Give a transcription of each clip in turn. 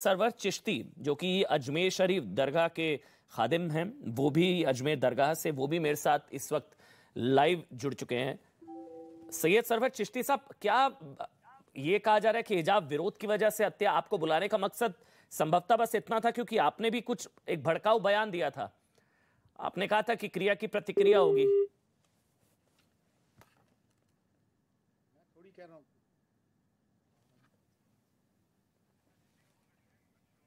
Server Chishti जो कि अजमेर शरीफ दरगाह के खादिम हैं, वो भी अजमेर दरगाह से, वो भी मेरे साथ इस वक्त लाइव जुड़ चुके हैं। सैयद सरवर चिश्ती साहब, क्या ये कहा जा रहा है कि हिजाब विरोध की वजह से हत्या? आपको बुलाने का मकसद संभवतः बस इतना था क्योंकि आपने भी कुछ एक भड़काऊ बयान दिया था। आपने कहा था कि क्रिया की प्रतिक्रिया होगी। थोड़ी कह रहा हूं,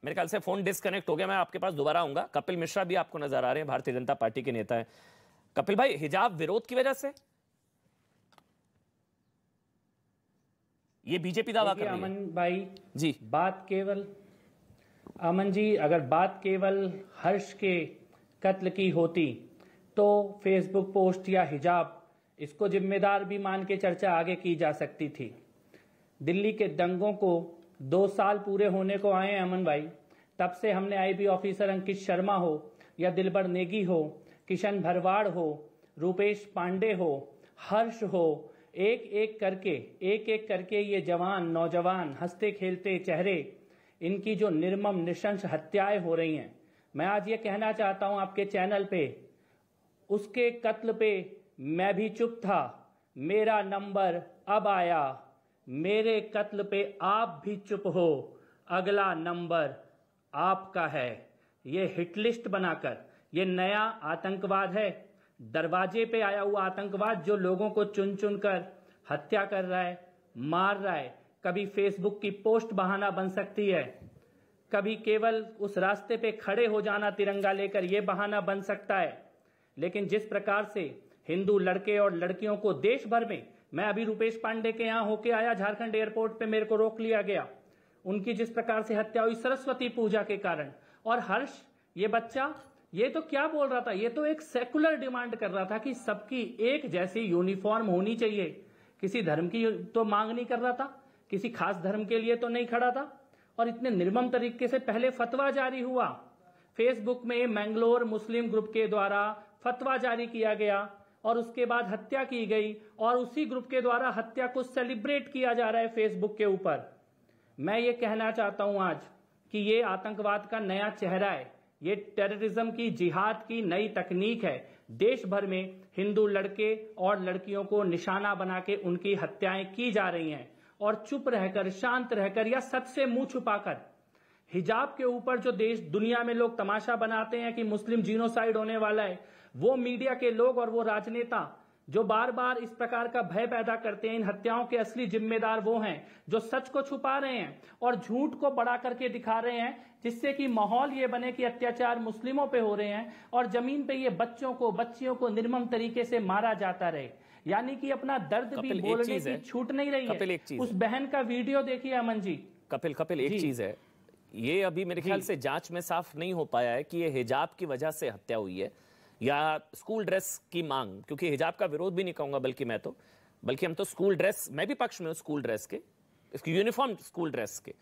मेरे ख्याल से फोन डिस्कनेक्ट हो गया। मैं आपके पास दोबारा आऊंगा। कपिल मिश्रा भी आपको नजर आ रहे हैं, भारतीय जनता पार्टी के नेता हैं। कपिल भाई, हिजाब विरोध की वजह से ये बीजेपी दावा कर रही है। अमन भाई जी, बात केवल अमन जी, अगर बात केवल हर्ष के कत्ल की होती तो फेसबुक पोस्ट या हिजाब इसको जिम्मेदार भी मान के चर्चा आगे की जा सकती थी। दिल्ली के दंगों को 2 साल पूरे होने को आए हैं अमन भाई। तब से हमने आईबी ऑफिसर अंकित शर्मा हो या दिलबर नेगी हो, किशन भरवाड़ हो, रूपेश पांडे हो, हर्ष हो, एक एक करके ये जवान नौजवान हंसते खेलते चेहरे, इनकी जो निर्मम नृशंस हत्याएं हो रही हैं। मैं आज ये कहना चाहता हूं आपके चैनल पे, उसके कत्ल पे मैं भी चुप था, मेरा नंबर अब आया। मेरे कत्ल पे आप भी चुप हो, अगला नंबर आपका है। ये हिट लिस्ट बनाकर ये नया आतंकवाद है, दरवाजे पे आया हुआ आतंकवाद जो लोगों को चुन चुन कर हत्या कर रहा है, मार रहा है। कभी फेसबुक की पोस्ट बहाना बन सकती है, कभी केवल उस रास्ते पे खड़े हो जाना तिरंगा लेकर ये बहाना बन सकता है। लेकिन जिस प्रकार से हिंदू लड़के और लड़कियों को देश भर में, मैं अभी रूपेश पांडे के यहां होके आया, झारखंड एयरपोर्ट पे मेरे को रोक लिया गया, उनकी जिस प्रकार से हत्या हुई सरस्वती पूजा के कारण। और हर्ष ये बच्चा ये तो क्या बोल रहा था, ये तो एक सेकुलर डिमांड कर रहा था कि सबकी एक जैसी यूनिफॉर्म होनी चाहिए। किसी धर्म की तो मांग नहीं कर रहा था, किसी खास धर्म के लिए तो नहीं खड़ा था। और इतने निर्मम तरीके से पहले फतवा जारी हुआ, फेसबुक में मैंगलोर मुस्लिम ग्रुप के द्वारा फतवा जारी किया गया और उसके बाद हत्या की गई और उसी ग्रुप के द्वारा हत्या को सेलिब्रेट किया जा रहा है फेसबुक के ऊपर। मैं ये कहना चाहता हूं आज कि ये आतंकवाद का नया चेहरा है, ये टेररिज्म की, जिहाद की नई तकनीक है। देश भर में हिंदू लड़के और लड़कियों को निशाना बना के उनकी हत्याएं की जा रही हैं और चुप रहकर, शांत रहकर या सच से मुंह छुपाकर हिजाब के ऊपर जो देश दुनिया में लोग तमाशा बनाते हैं कि मुस्लिम जीनोसाइड होने वाला है, वो मीडिया के लोग और वो राजनेता जो बार बार इस प्रकार का भय पैदा करते हैं, इन हत्याओं के असली जिम्मेदार वो हैं जो सच को छुपा रहे हैं और झूठ को बड़ा करके दिखा रहे हैं, जिससे कि माहौल ये बने कि अत्याचार मुस्लिमों पे हो रहे हैं और जमीन पे ये बच्चों को, बच्चियों को निर्मम तरीके से मारा जाता रहे। यानी कि अपना दर्द भी बोलने की छूट नहीं रही है। उस बहन का वीडियो देखिए अमन जी। कपिल एक चीज है, ये अभी मेरे ख्याल से जांच में साफ नहीं हो पाया है कि ये हिजाब की वजह से हत्या हुई है या स्कूल ड्रेस की मांग, क्योंकि हिजाब का विरोध भी नहीं कहूंगा बल्कि हम तो स्कूल ड्रेस, मैं भी पक्ष में हूं स्कूल ड्रेस के, इसकी यूनिफॉर्म स्कूल ड्रेस के।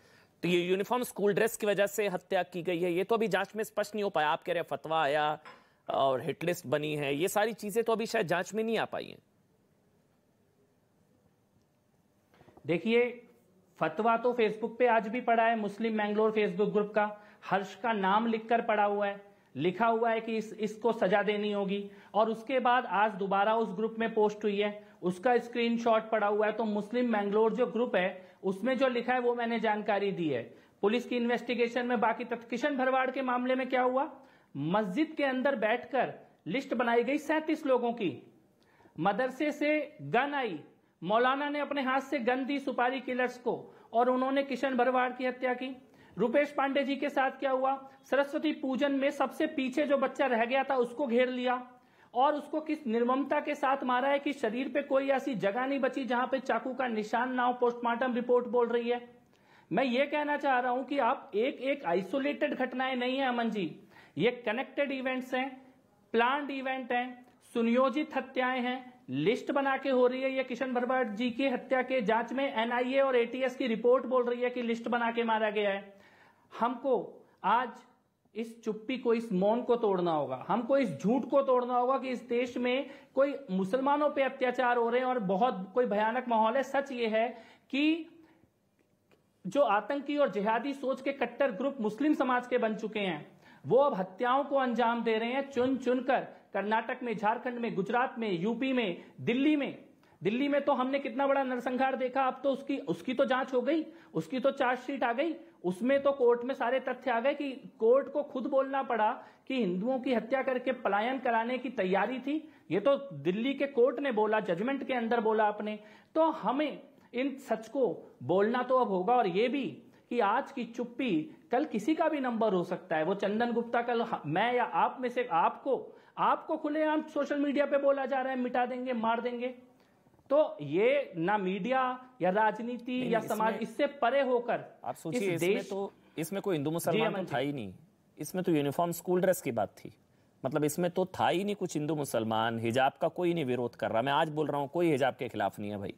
तो ये यूनिफॉर्म स्कूल ड्रेस की वजह से हत्या की गई है, ये तो अभी जांच में स्पष्ट नहीं हो पाया। आप कह रहे हैं फतवा आया और हिट लिस्ट बनी है, ये सारी चीजें तो अभी शायद जांच में नहीं आ पाई हैं। देखिए, फतवा तो फेसबुक पे आज भी पड़ा है, मुस्लिम मैंगलोर फेसबुक ग्रुप का, हर्ष का नाम लिखकर पड़ा हुआ है, लिखा हुआ है कि इसको सजा देनी होगी। और उसके बाद आज दोबारा उस ग्रुप में पोस्ट हुई है, उसका स्क्रीनशॉट पड़ा हुआ है। तो मुस्लिम मैंगलोर जो ग्रुप है उसमें जो लिखा है वो मैंने जानकारी दी है। पुलिस की इन्वेस्टिगेशन में बाकी तथ्य, किशन भरवाड़ के मामले में क्या हुआ, मस्जिद के अंदर बैठकर लिस्ट बनाई गई 37 लोगों की, मदरसे से गन आई, मौलाना ने अपने हाथ से गन दी सुपारी किलर्स को और उन्होंने किशन भरवाड़ की हत्या की। रूपेश पांडे जी के साथ क्या हुआ, सरस्वती पूजन में सबसे पीछे जो बच्चा रह गया था उसको घेर लिया और उसको किस निर्ममता के साथ मारा है कि शरीर पे कोई ऐसी जगह नहीं बची जहां पे चाकू का निशान ना हो, पोस्टमार्टम रिपोर्ट बोल रही है। मैं ये कहना चाह रहा हूं कि आप एक आइसोलेटेड घटनाएं नहीं है अमन जी, ये कनेक्टेड इवेंट्स हैं, प्लान्ड इवेंट हैं, सुनियोजित हत्याएं हैं, लिस्ट बना के हो रही है। ये किशन भरवाड़ जी की हत्या के जांच में एनआईए और एटीएस की रिपोर्ट बोल रही है कि लिस्ट बना के मारा गया है। हमको आज इस चुप्पी को, इस मौन को तोड़ना होगा, हमको इस झूठ को तोड़ना होगा कि इस देश में कोई मुसलमानों पे अत्याचार हो रहे हैं और बहुत कोई भयानक माहौल है। सच ये है कि जो आतंकी और जिहादी सोच के कट्टर ग्रुप मुस्लिम समाज के बन चुके हैं, वो अब हत्याओं को अंजाम दे रहे हैं चुन चुनकर। कर्नाटक में, झारखंड में, गुजरात में, यूपी में, दिल्ली में तो हमने कितना बड़ा नरसंहार देखा। अब तो उसकी तो जांच हो गई, उसकी तो चार्जशीट आ गई, उसमें तो कोर्ट में सारे तथ्य आ गए कि कोर्ट को खुद बोलना पड़ा कि हिंदुओं की हत्या करके पलायन कराने की तैयारी थी। ये तो दिल्ली के कोर्ट ने बोला, जजमेंट के अंदर बोला आपने। तो हमें इन सच को बोलना तो अब होगा, और ये भी कि आज की चुप्पी कल किसी का भी नंबर हो सकता है। वो चंदन गुप्ता कल मैं या आप में से आपको खुलेआम सोशल मीडिया पे बोला जा रहा है मिटा देंगे, मार देंगे। तो ये ना मीडिया या राजनीति या समाज, इससे परे होकर आप सोचिए, इसमें कोई हिंदू मुसलमान तो था ही नहीं। इसमें तो यूनिफॉर्म स्कूल ड्रेस की बात थी। मतलब इसमें तो था ही नहीं कुछ हिंदू मुसलमान, हिजाब का कोई नहीं विरोध कर रहा। मैं आज बोल रहा हूं कोई हिजाब के खिलाफ नहीं है भाई।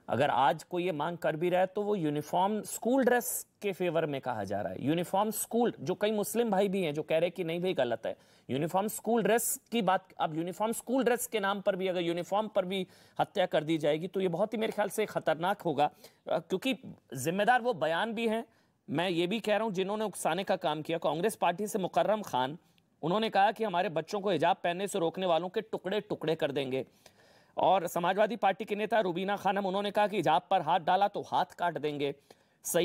अगर आज कोई ये मांग कर भी रहा है तो वो यूनिफॉर्म स्कूल ड्रेस के फेवर में कहा जा रहा है। यूनिफॉर्म स्कूल, जो कई मुस्लिम भाई भी हैं जो कह रहे हैं कि नहीं भाई गलत है यूनिफॉर्म स्कूल ड्रेस की बात। अब यूनिफॉर्म स्कूल ड्रेस के नाम पर भी अगर यूनिफॉर्म पर भी हत्या कर दी जाएगी तो ये बहुत ही मेरे ख्याल से खतरनाक होगा, क्योंकि जिम्मेदार वो बयान भी हैं। मैं ये भी कह रहा हूं जिन्होंने उकसाने का काम किया, कांग्रेस पार्टी से मुकर्रम खान, उन्होंने कहा कि हमारे बच्चों को हिजाब पहनने से रोकने वालों के टुकड़े टुकड़े कर देंगे। और समाजवादी पार्टी के नेता रुबीना खानम, उन्होंने कहा कि हिजाब पर हाथ डाला तो हाथ काट देंगे। सैयद